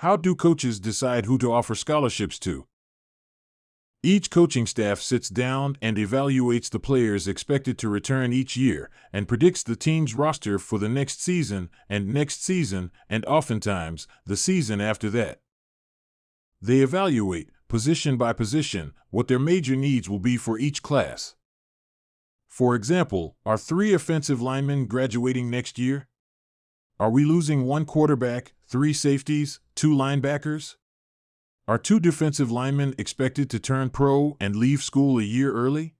How do coaches decide who to offer scholarships to? Each coaching staff sits down and evaluates the players expected to return each year and predicts the team's roster for the next season, and oftentimes, the season after that. They evaluate, position by position, what their major needs will be for each class. For example, are 3 offensive linemen graduating next year? Are we losing 1 quarterback, 3 safeties, 2 linebackers? Are 2 defensive linemen expected to turn pro and leave school a year early?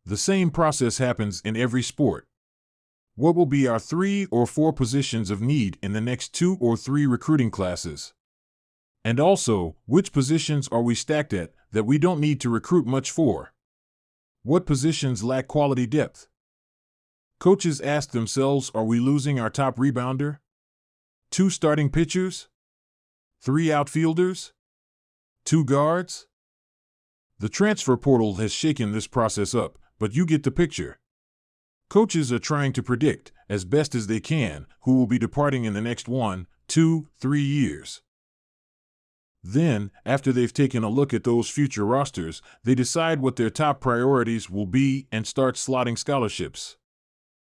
The same process happens in every sport. What will be our 3 or 4 positions of need in the next 2 or 3 recruiting classes? And also, which positions are we stacked at that we don't need to recruit much for? What positions lack quality depth? Coaches ask themselves, are we losing our top rebounder? 2 starting pitchers? 3 outfielders? 2 guards? The transfer portal has shaken this process up, but you get the picture. Coaches are trying to predict, as best as they can, who will be departing in the next 1, 2, 3 years. Then, after they've taken a look at those future rosters, they decide what their top priorities will be and start slotting scholarships.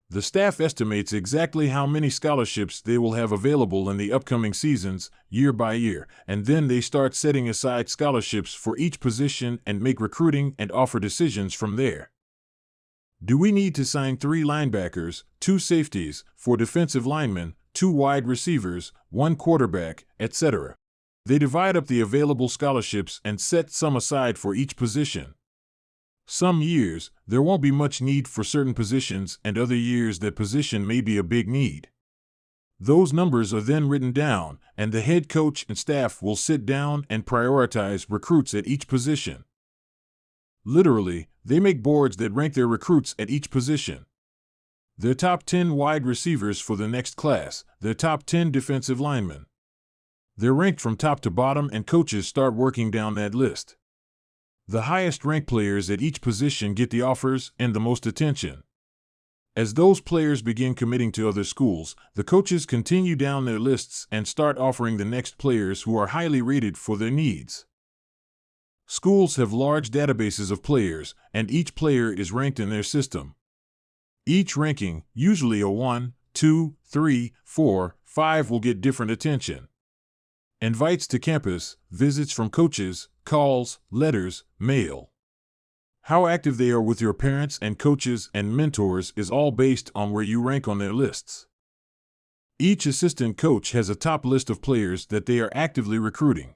The staff estimates exactly how many scholarships they will have available in the upcoming seasons, year by year, and then they start setting aside scholarships for each position and make recruiting and offer decisions from there. Do we need to sign 3 linebackers, 2 safeties, 4 defensive linemen, 2 wide receivers, 1 quarterback, etc.? They divide up the available scholarships and set some aside for each position. Some years, there won't be much need for certain positions, and other years that position may be a big need. Those numbers are then written down, and the head coach and staff will sit down and prioritize recruits at each position. Literally, they make boards that rank their recruits at each position. Their top 10 wide receivers for the next class, their top 10 defensive linemen. They're ranked from top to bottom, and coaches start working down that list. The highest ranked players at each position get the offers and the most attention. As those players begin committing to other schools, the coaches continue down their lists and start offering the next players who are highly rated for their needs. Schools have large databases of players, and each player is ranked in their system. Each ranking, usually a 1, 2, 3, 4, 5, will get different attention. Invites to campus, visits from coaches, calls, letters, mail. How active they are with your parents and coaches and mentors is all based on where you rank on their lists. Each assistant coach has a top list of players that they are actively recruiting.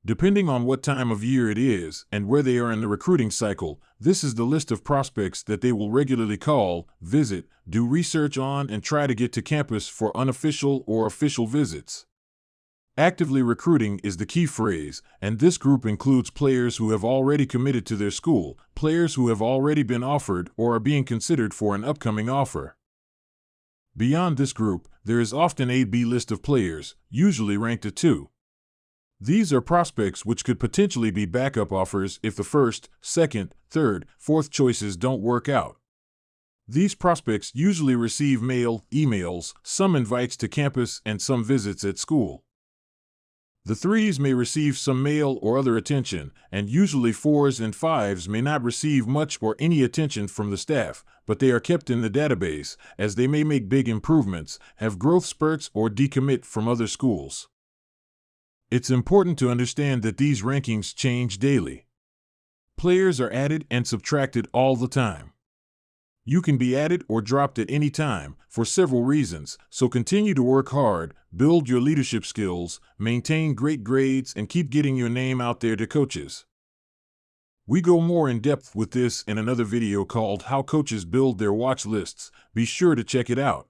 Depending on what time of year it is and where they are in the recruiting cycle, this is the list of prospects that they will regularly call, visit, do research on, and try to get to campus for unofficial or official visits. Actively recruiting is the key phrase, and this group includes players who have already committed to their school, players who have already been offered or are being considered for an upcoming offer. Beyond this group, there is often a B list of players, usually ranked at 2. These are prospects which could potentially be backup offers if the first, second, third, fourth choices don't work out. These prospects usually receive mail, emails, some invites to campus, and some visits at school. The 3s may receive some mail or other attention, and usually 4s and 5s may not receive much or any attention from the staff, but they are kept in the database, as they may make big improvements, have growth spurts, or decommit from other schools. It's important to understand that these rankings change daily. Players are added and subtracted all the time. You can be added or dropped at any time, for several reasons, so continue to work hard, build your leadership skills, maintain great grades, and keep getting your name out there to coaches. We go more in depth with this in another video called How Coaches Build Their Watch Lists. Be sure to check it out.